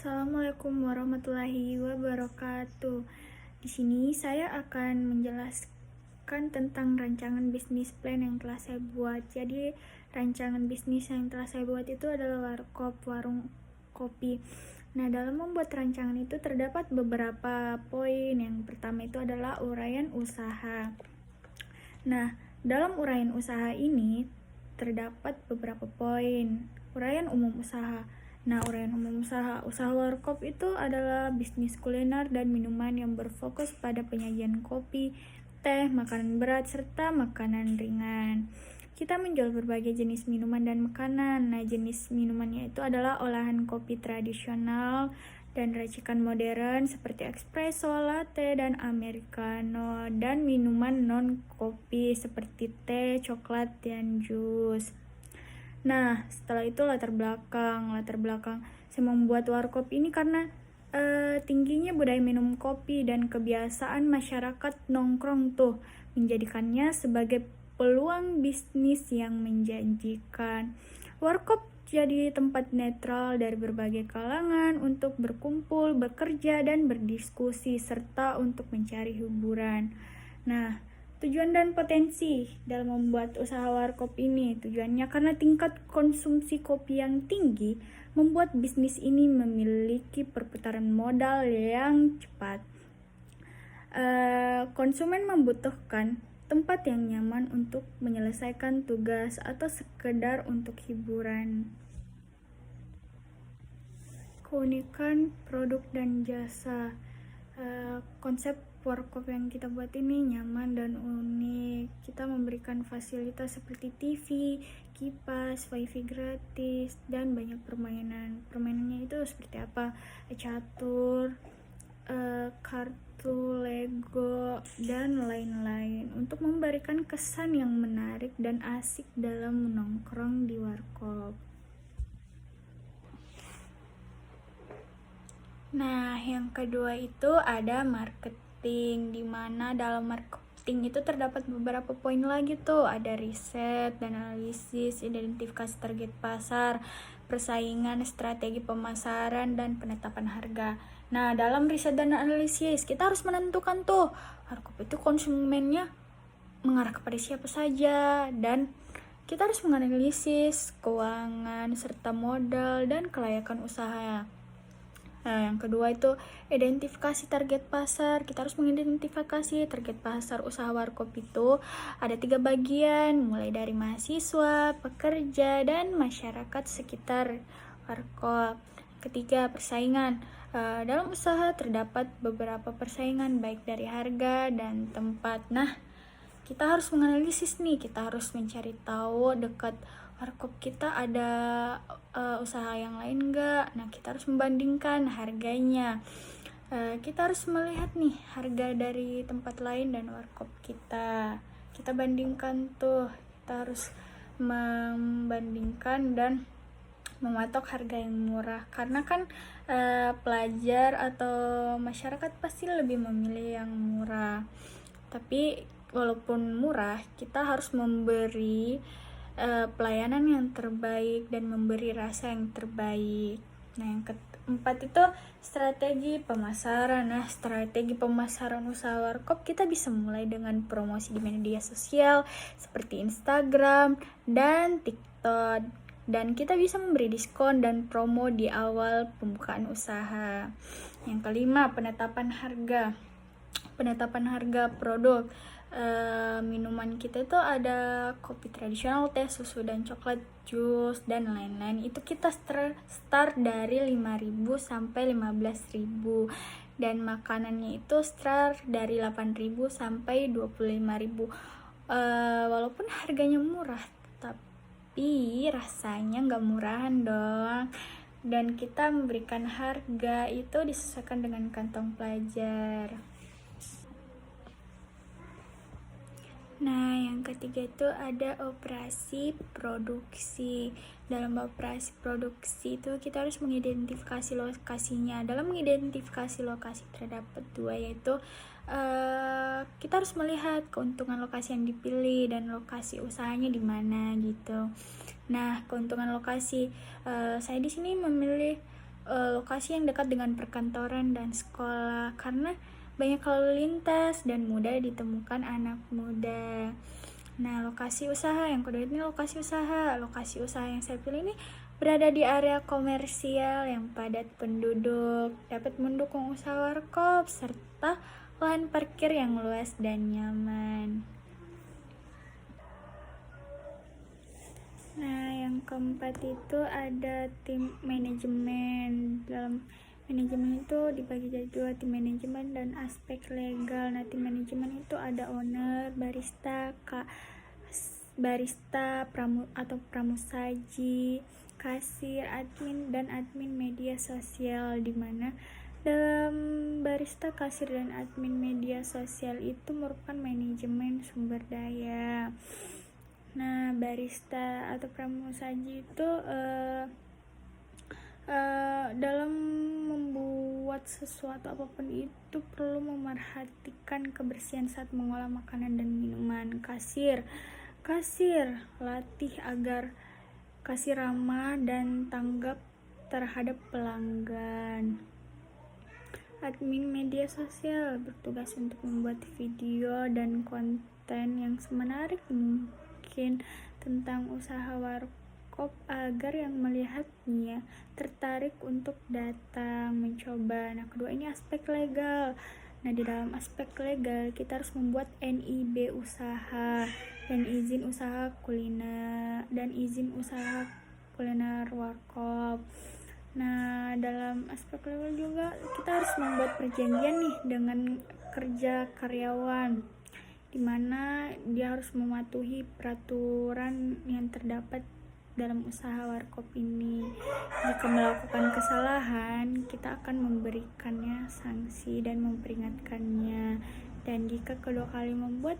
Assalamualaikum warahmatullahi wabarakatuh. Di sini saya akan menjelaskan tentang rancangan bisnis plan yang telah saya buat. Jadi, rancangan bisnis yang telah saya buat itu adalah warkop, warung kopi. Nah, dalam membuat rancangan itu terdapat beberapa poin. Yang pertama itu adalah uraian usaha. Nah, dalam uraian usaha ini terdapat beberapa poin. Uraian umum usaha. Nah, uraian umum usaha warkop itu adalah bisnis kuliner dan minuman yang berfokus pada penyajian kopi, teh, makanan berat, serta makanan ringan. Kita menjual berbagai jenis minuman dan makanan. Nah, jenis minumannya itu adalah olahan kopi tradisional dan racikan modern seperti espresso, latte, dan americano, dan minuman non-kopi seperti teh, coklat, dan jus. Nah, setelah itu latar belakang saya membuat warkop ini karena tingginya budaya minum kopi dan kebiasaan masyarakat nongkrong tuh menjadikannya sebagai peluang bisnis yang menjanjikan. Warkop jadi tempat netral dari berbagai kalangan untuk berkumpul, bekerja, dan berdiskusi serta untuk mencari hiburan. Nah, tujuan dan potensi dalam membuat usaha warkop ini. Tujuannya karena tingkat konsumsi kopi yang tinggi membuat bisnis ini memiliki perputaran modal yang cepat. Konsumen membutuhkan tempat yang nyaman untuk menyelesaikan tugas atau sekedar untuk hiburan. Keunikan produk dan jasa. Konsep warkop yang kita buat ini nyaman dan unik. Kita memberikan fasilitas seperti TV, kipas, wifi gratis, dan banyak permainan. Permainannya itu seperti apa? Catur, kartu, Lego, dan lain-lain untuk memberikan kesan yang menarik dan asik dalam menongkrong di warkop. Nah, yang kedua itu ada marketing, di mana dalam marketing itu terdapat beberapa poin lagi tuh. Ada riset dan analisis, identifikasi target pasar, persaingan, strategi pemasaran, dan penetapan harga. Nah, dalam riset dan analisis kita harus menentukan tuh warkop itu konsumennya mengarah kepada siapa saja, dan kita harus menganalisis keuangan serta modal dan kelayakan usaha. Nah, yang kedua itu identifikasi target pasar. Kita harus mengidentifikasi target pasar usaha warkop itu ada 3 bagian, mulai dari mahasiswa, pekerja, dan masyarakat sekitar warkop. Ketiga, persaingan. Dalam usaha terdapat beberapa persaingan baik dari harga dan tempat. Nah, kita harus menganalisis nih, kita harus mencari tahu dekat warkop kita ada usaha yang lain enggak. Nah, kita harus membandingkan harganya. Kita harus melihat nih harga dari tempat lain dan warkop kita. Kita bandingkan tuh, kita harus membandingkan dan mematok harga yang murah, karena kan pelajar atau masyarakat pasti lebih memilih yang murah. Tapi walaupun murah, kita harus memberi pelayanan yang terbaik dan memberi rasa yang terbaik. Nah, yang keempat itu strategi pemasaran. Nah, strategi pemasaran usaha warkop kita bisa mulai dengan promosi di media sosial seperti Instagram dan TikTok, dan kita bisa memberi diskon dan promo di awal pembukaan usaha. Yang kelima, penetapan harga. Penetapan harga produk. Minuman kita itu ada kopi tradisional, teh, susu, dan coklat, jus, dan lain-lain. Itu kita start dari 5.000 sampai 15.000, dan makanannya itu start dari 8.000 sampai 25.000. Walaupun harganya murah, tapi rasanya nggak murahan dong. Dan kita memberikan harga itu disesuaikan dengan kantong pelajar. Nah, yang ketiga itu ada operasi produksi. Dalam operasi produksi itu kita harus mengidentifikasi lokasinya. Dalam mengidentifikasi lokasi terdapat 2, yaitu kita harus melihat keuntungan lokasi yang dipilih dan lokasi usahanya di mana gitu. Nah, keuntungan lokasi, saya di sini memilih lokasi yang dekat dengan perkantoran dan sekolah karena banyak lalu lintas dan mudah ditemukan anak muda. Nah, lokasi usaha yang kedua ini lokasi usaha. Lokasi usaha yang saya pilih ini berada di area komersial yang padat penduduk, dapat mendukung usaha warkop serta lahan parkir yang luas dan nyaman. Nah, yang keempat itu ada tim manajemen. Dalam manajemen itu dibagi jadi dua, tim manajemen dan aspek legal. Nah, tim manajemen itu ada owner, barista, atau pramusaji, kasir, admin, dan admin media sosial, di mana dalam barista, kasir, dan admin media sosial itu merupakan manajemen sumber daya. Nah, barista atau pramusaji itu dalam membuat sesuatu apapun itu perlu memerhatikan kebersihan saat mengolah makanan dan minuman. Kasir latih agar kasir ramah dan tanggap terhadap pelanggan. Admin media sosial bertugas untuk membuat video dan konten yang semenarik mungkin tentang usaha warkop agar yang melihatnya tertarik untuk datang mencoba. Nah, kedua ini aspek legal. Nah, di dalam aspek legal kita harus membuat NIB usaha dan izin usaha kuliner warkop. Nah, dalam aspek legal juga kita harus membuat perjanjian nih dengan kerja karyawan, di mana dia harus mematuhi peraturan yang terdapat dalam usaha warkop ini. Jika melakukan kesalahan, kita akan memberikannya sanksi dan memperingatkannya. Dan jika kedua kali membuat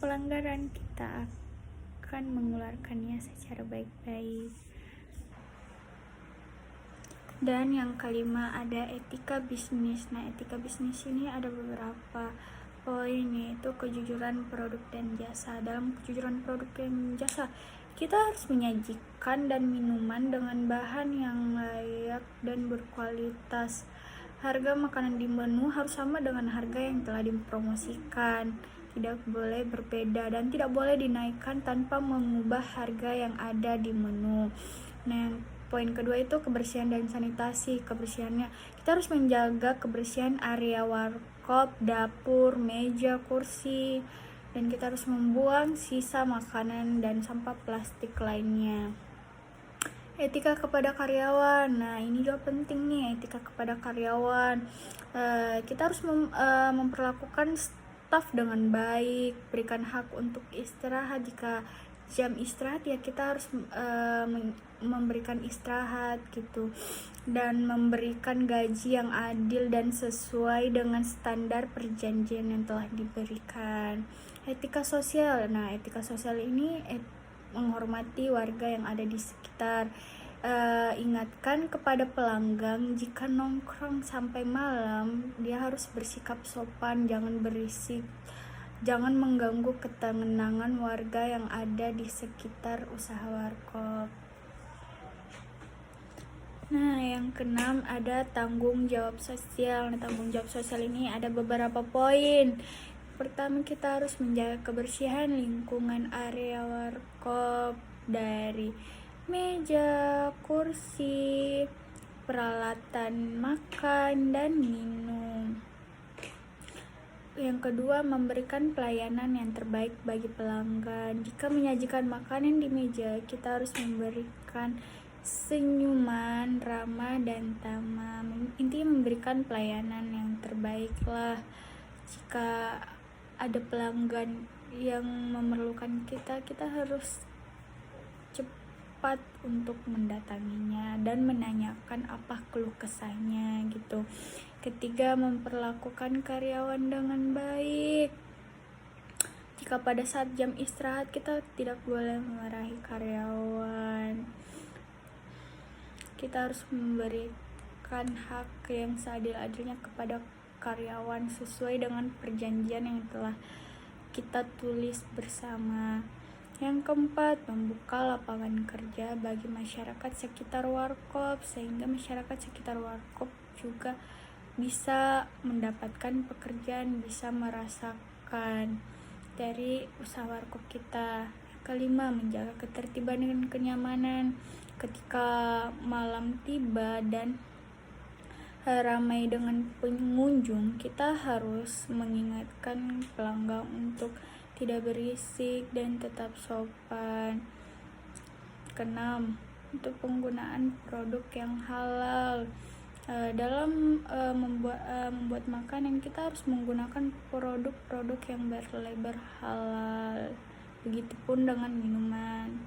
pelanggaran, kita akan mengeluarkannya secara baik-baik. Dan yang kelima ada etika bisnis. Nah, etika bisnis ini ada beberapa poin, yaitu kejujuran produk dan jasa. Dalam kejujuran produk dan jasa, kita harus menyajikan dan minuman dengan bahan yang layak dan berkualitas. Harga makanan di menu harus sama dengan harga yang telah dipromosikan, tidak boleh berbeda dan tidak boleh dinaikkan tanpa mengubah harga yang ada di menu. Nah, poin kedua itu kebersihan dan sanitasi. Kebersihannya, kita harus menjaga kebersihan area warkop, dapur, meja, kursi, dan kita harus membuang sisa makanan dan sampah plastik lainnya. Etika kepada karyawan. Nah, ini juga penting nih, etika kepada karyawan. Kita harus memperlakukan staf dengan baik, berikan hak untuk istirahat. Jika jam istirahat ya kita harus memberikan istirahat gitu, dan memberikan gaji yang adil dan sesuai dengan standar perjanjian yang telah diberikan. Etika sosial. Nah, etika sosial ini menghormati warga yang ada di sekitar. Ingatkan kepada pelanggan jika nongkrong sampai malam, dia harus bersikap sopan, jangan berisik, jangan mengganggu ketenangan warga yang ada di sekitar usaha warkop. Nah, yang keenam ada tanggung jawab sosial. Nah, tanggung jawab sosial ini ada beberapa poin. Pertama, kita harus menjaga kebersihan lingkungan area warkop, dari meja, kursi, peralatan makan dan minum. Yang kedua, memberikan pelayanan yang terbaik bagi pelanggan. Jika menyajikan makanan di meja, kita harus memberikan senyuman, ramah, dan tamah. Intinya memberikan pelayanan yang terbaik lah. Jika ada pelanggan yang memerlukan kita harus cepat untuk mendatanginya dan menanyakan apa keluh kesahnya gitu. Ketiga, memperlakukan karyawan dengan baik. Jika pada saat jam istirahat, kita tidak boleh memarahi karyawan. Kita harus memberikan hak yang seadil-adilnya kepada karyawan sesuai dengan perjanjian yang telah kita tulis bersama. Yang keempat, membuka lapangan kerja bagi masyarakat sekitar Warkop, sehingga masyarakat sekitar Warkop juga bisa mendapatkan pekerjaan, bisa merasakan dari usaha Warkop kita. Kelima, menjaga ketertiban dan kenyamanan. Ketika malam tiba dan ramai dengan pengunjung, kita harus mengingatkan pelanggan untuk tidak berisik dan tetap sopan. Keenam, untuk penggunaan produk yang halal. Dalam membuat makanan, kita harus menggunakan produk-produk yang berlabel halal. Begitupun dengan minuman.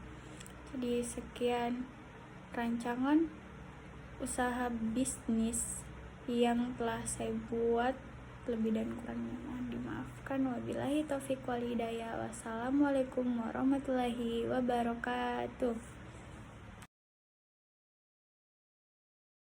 Jadi sekian rancangan usaha bisnis yang telah saya buat. Lebih dan kurangnya mohon dimaafkan. Wabillahi taufiq wal hidayah. Wassalamualaikum warahmatullahi wabarakatuh.